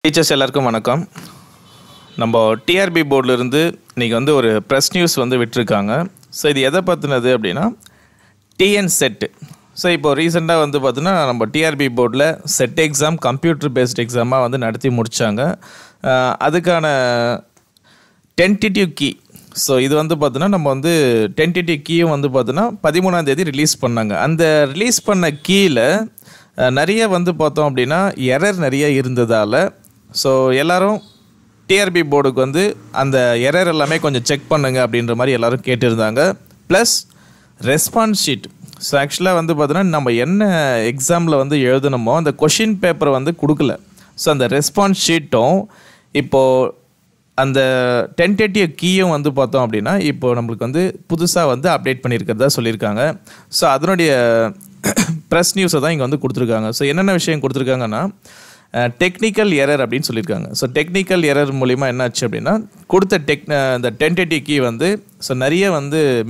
Teachers எல்லாருக்கும் வணக்கம். நம்ம டிஆர்பி போர்டிலிருந்து இன்றைக்கி ஒரு ப்ரெஸ் நியூஸ் விட்டுருக்காங்க. ஸோ இது எதை பற்றினது அப்படின்னா டிஎன் செட்டு. ஸோ இப்போ ரீசெண்டாக பார்த்தீங்கன்னா நம்ம டிஆர்பி போர்டில் செட் எக்ஸாம் கம்ப்யூட்டர் பேஸ்ட் எக்ஸாமாக நடத்தி முடித்தாங்க. அதுக்கான டென்டேட்டிவ் கீ. ஸோ இது பார்த்தீங்கன்னா நம்ம டென்டேட்டிவ் கீயும் பார்த்தீங்கன்னா 13ஆம் தேதி ரிலீஸ் பண்ணாங்க. அந்த ரிலீஸ் பண்ண கீயில் நிறைய பார்த்தோம் அப்படின்னா எரர் நிறைய இருந்ததால் ஸோ எல்லோரும் டிஆர்பி போர்டுக்கு அந்த எரர் எல்லாமே கொஞ்சம் செக் பண்ணுங்க அப்படின்ற மாதிரி எல்லோரும் கேட்டிருந்தாங்க. Plus response sheet. ஸோ ஆக்சுவலாக பார்த்தீங்கன்னா நம்ம என்ன எக்ஸாமில் எழுதணுமோ அந்த கொஷின் பேப்பரை கொடுக்கல. ஸோ அந்த ரெஸ்பான்ஸ் ஷீட்டும் இப்போது அந்த டென்டேட்டிவ் கீயும் பார்த்தோம் அப்படின்னா இப்போது நம்மளுக்கு புதுசாக அப்டேட் பண்ணியிருக்கிறதா சொல்லியிருக்காங்க. ஸோ அதனுடைய ப்ரெஸ் நியூஸை தான் இங்கே கொடுத்துருக்காங்க. ஸோ என்னென்ன விஷயம் கொடுத்துருக்காங்கன்னா டெக்னிக்கல் எரர் அப்படின்னு சொல்லியிருக்காங்க. ஸோ டெக்னிக்கல் எரர் மூலிமா என்னாச்சு அப்படின்னா கொடுத்த இந்த டென்டேட்டிவ் கீ ஸோ நிறைய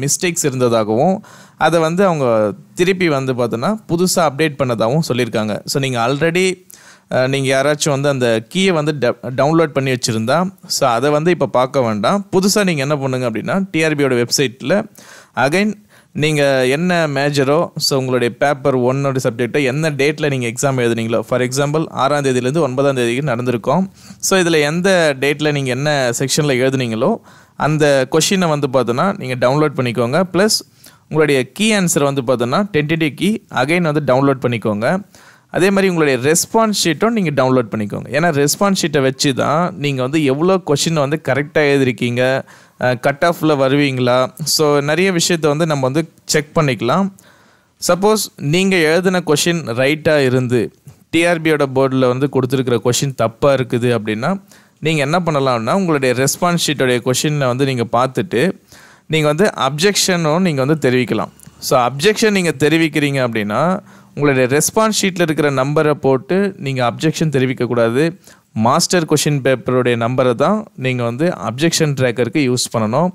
மிஸ்டேக்ஸ் இருந்ததாகவும் அதை அவங்க திருப்பி பார்த்தோன்னா புதுசாக அப்டேட் பண்ணதாகவும் சொல்லியிருக்காங்க. ஸோ நீங்கள் ஆல்ரெடி நீங்கள் யாராச்சும் அந்த கீயை டவுன்லோட் பண்ணி வச்சுருந்தா ஸோ அதை இப்போ பார்க்க வேண்டாம். புதுசாக நீங்கள் என்ன பண்ணுங்க அப்படின்னா டிஆர்பியோட வெப்சைட்டில் அகைன் நீங்கள் என்ன மேஜரோ ஸோ உங்களுடைய பேப்பர் 1 சப்ஜெக்டை என்ன டேட்டில் நீங்கள் எக்ஸாம் எழுதுனீங்களோ, ஃபார் எக்ஸாம்பிள் 6ஆம் தேதியிலேருந்து 9ஆம் தேதிக்கு நடந்திருக்கோம். ஸோ இதில் எந்த டேட்டில் நீங்கள் என்ன செக்ஷனில் எழுதுனீங்களோ அந்த கொஷினை பார்த்தோன்னா நீங்கள் டவுன்லோட் பண்ணிக்கோங்க. ப்ளஸ் உங்களுடைய கீ ஆன்சர் பார்த்தோன்னா டென்டேட்டிவ் கீ அகைன் டவுன்லோட் பண்ணிக்கோங்க. அதே மாதிரி உங்களுடைய ரெஸ்பான்ஸ் ஷீட்டும் நீங்கள் டவுன்லோட் பண்ணிக்கோங்க. ஏன்னா ரெஸ்பான்ஸ் ஷீட்டை வச்சு தான் நீங்கள் எவ்வளோ கொஷின் கரெக்டாக எழுதிருக்கீங்க, கட் ஆஃபில் வருவீங்களா, ஸோ நிறைய விஷயத்தை நம்ம செக் பண்ணிக்கலாம். சப்போஸ் நீங்கள் எழுதின கொஷின் ரைட்டாக இருந்து டிஆர்பியோட போர்டில் கொடுத்துருக்கிற கொஷின் தப்பாக இருக்குது அப்படின்னா நீங்கள் என்ன பண்ணலாம்னா உங்களுடைய ரெஸ்பான்ஸ் ஷீட்டோடைய கொஷினை நீங்கள் பார்த்துட்டு நீங்கள் அப்ஜெக்ஷனும் நீங்கள் தெரிவிக்கலாம். ஸோ அப்ஜெக்ஷன் நீங்கள் தெரிவிக்கிறீங்க அப்படின்னா உங்களுடைய ரெஸ்பான்ஸ் ஷீட்டில் இருக்கிற நம்பரை போட்டு நீங்கள் அப்ஜெக்ஷன் தெரிவிக்கக்கூடாது. மாஸ்டர் கொஷின் பேப்பருடைய நம்பரை தான் நீங்கள் அப்ஜெக்ஷன் ட்ராக்கருக்கு யூஸ் பண்ணணும்.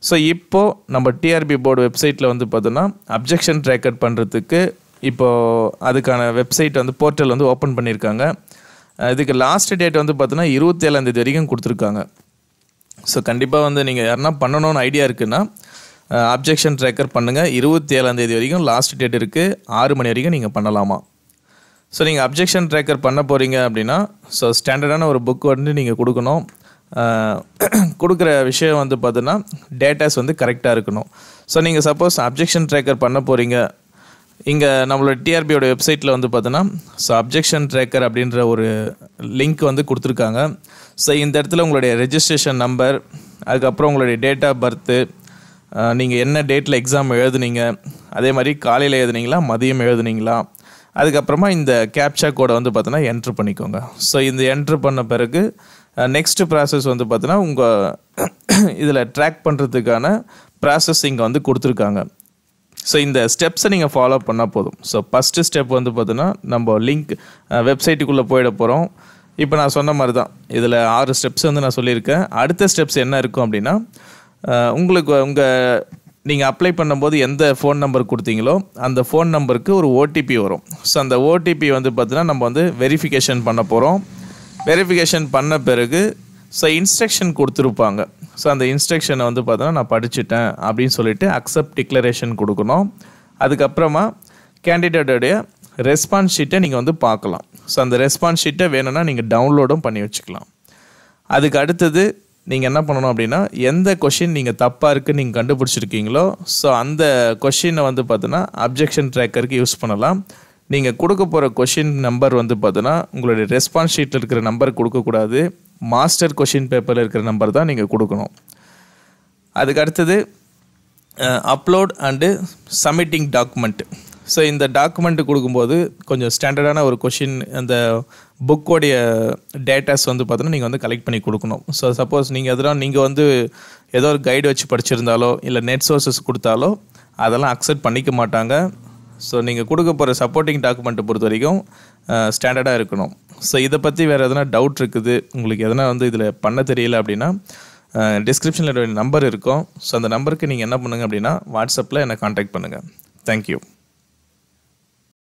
ஸோ இப்போது நம்ம டிஆர்பி போர்டு வெப்சைட்டில் பார்த்தோன்னா அப்ஜெக்ஷன் ட்ராக்கர் பண்ணுறதுக்கு இப்போது அதுக்கான வெப்சைட் போர்ட்டல் ஓப்பன் பண்ணியிருக்காங்க. இதுக்கு லாஸ்ட் டேட் பார்த்தோன்னா 27ஆம் தேதி வரைக்கும் கொடுத்துருக்காங்க. ஸோ கண்டிப்பாக நீங்கள் யாருன்னா பண்ணணும்னு ஐடியா இருக்குன்னா அப்ஜெக்ஷன் ட்ராக்கர் பண்ணுங்கள். 27ஆம் தேதி வரைக்கும் லாஸ்ட் டேட் இருக்குது. 6 மணி வரைக்கும் நீங்கள் பண்ணலாமா. ஸோ நீங்கள் அப்ஜெக்ஷன் ட்ராக்கர் பண்ண போகிறீங்க அப்படின்னா ஸோ ஸ்டாண்டர்டான ஒரு புக் நீங்கள் கொடுக்கணும். கொடுக்குற விஷயம் பார்த்தோன்னா டேட்டாஸ் கரெக்டாக இருக்கணும். ஸோ நீங்கள் சப்போஸ் அப்ஜெக்ஷன் ட்ராக்கர் பண்ண போகிறீங்க, இங்கே நம்மளோட டிஆர்பியோட வெப்சைட்டில் பார்த்தோன்னா ஸோ அப்ஜெக்ஷன் ட்ராக்கர் அப்படின்ற ஒரு லிங்க் கொடுத்துருக்காங்க. ஸோ இந்த இடத்துல உங்களுடைய ரெஜிஸ்ட்ரேஷன் நம்பர், அதுக்கப்புறம் உங்களுடைய டேட் ஆஃப் பர்த்து, நீங்கள் என்ன டேட்டில் எக்ஸாம் எழுதுனீங்க, அதே மாதிரி காலையில் எழுதுனீங்களா மதியம் எழுதுனீங்களா, அதுக்கப்புறமா இந்த கேப்சா கோடை பார்த்தோன்னா என்ட்ரு பண்ணிக்கோங்க. ஸோ இந்த என்ட்ரு பண்ண பிறகு நெக்ஸ்ட்டு ப்ராசஸ் பார்த்தோன்னா உங்கள் இதில் ட்ராக் பண்ணுறதுக்கான ப்ராசஸ் இங்கே கொடுத்துருக்காங்க. ஸோ இந்த ஸ்டெப்ஸை நீங்கள் ஃபாலோ பண்ணால் போதும். ஸோ ஃபஸ்ட்டு ஸ்டெப் பார்த்தோன்னா நம்ம லிங்க் வெப்சைட்டுக்குள்ளே போயிட போகிறோம். இப்போ நான் சொன்ன மாதிரி தான் இதில் 6 ஸ்டெப்ஸ் நான் சொல்லியிருக்கேன். அடுத்த ஸ்டெப்ஸ் என்ன இருக்கும் அப்படின்னா உங்களுக்கு நீங்கள் அப்ளை பண்ணும்போது எந்த ஃபோன் நம்பர் கொடுத்தீங்களோ அந்த ஃபோன் நம்பருக்கு ஒரு ஓடிபி வரும். ஸோ அந்த ஓடிபி பார்த்தீங்கன்னா நம்ம வெரிஃபிகேஷன் பண்ண போகிறோம். வெரிஃபிகேஷன் பண்ண பிறகு ஸோ இன்ஸ்ட்ரக்ஷன் கொடுத்துருப்பாங்க. ஸோ அந்த இன்ஸ்ட்ரக்ஷனை பார்த்தோன்னா நான் படிச்சுட்டேன் அப்படின்னு சொல்லிட்டு அக்செப்ட் டிக்ளரேஷன் கொடுக்கணும். அதுக்கப்புறமா கேண்டிடேட்டோடைய ரெஸ்பான்ஸ் ஷீட்டை நீங்கள் பார்க்கலாம். ஸோ அந்த ரெஸ்பான்ஸ் ஷீட்டை வேணும்னா நீங்கள் டவுன்லோடும் பண்ணி வச்சுக்கலாம். அதுக்கு அடுத்தது நீங்கள் என்ன பண்ணணும் அப்படின்னா எந்த கொஷின் நீங்கள் தப்பாக இருக்குன்னு நீங்கள் கண்டுபிடிச்சிருக்கீங்களோ ஸோ அந்த கொஷினை பார்த்தோன்னா அப்ஜெக்ஷன் ட்ராக்கருக்கு யூஸ் பண்ணலாம். நீங்கள் கொடுக்க போகிற கொஷின் நம்பர் பார்த்தோன்னா உங்களுடைய ரெஸ்பான்ஸ் ஷீட்டில் இருக்கிற நம்பர் கொடுக்கக்கூடாது. மாஸ்டர் கொஷின் பேப்பரில் இருக்கிற நம்பர் தான் நீங்கள் கொடுக்கணும். அதுக்கு அடுத்தது upload and submitting document. So இந்த டாக்குமெண்ட்டு கொடுக்கும்போது கொஞ்சம் ஸ்டாண்டர்டான ஒரு கொஷின் அந்த புக்கோடைய டேட்டாஸ் பார்த்தோன்னா நீங்கள் கலெக்ட் பண்ணி கொடுக்கணும். ஸோ சப்போஸ் நீங்கள் எதனால் நீங்கள் ஏதோ ஒரு கைடு வச்சு படிச்சிருந்தாலோ இல்லை நெட் சோர்ஸஸ் கொடுத்தாலோ அதெல்லாம் அக்செப்ட் பண்ணிக்க மாட்டாங்க. ஸோ நீங்கள் கொடுக்க போகிற சப்போர்ட்டிங் டாக்குமெண்ட்டை பொறுத்த வரைக்கும் ஸ்டாண்டர்டாக இருக்கணும். ஸோ இதை பற்றி வேறு எதனா டவுட் இருக்குது, உங்களுக்கு எதனா இதில் பண்ண தெரியல அப்படின்னா டிஸ்கிரிப்ஷனில் நம்பர் இருக்கும். ஸோ அந்த நம்பருக்கு நீங்கள் என்ன பண்ணுங்கள் அப்படின்னா வாட்ஸ்அப்பில் என்னை காண்டாக்ட் பண்ணுங்கள். தேங்க்யூ.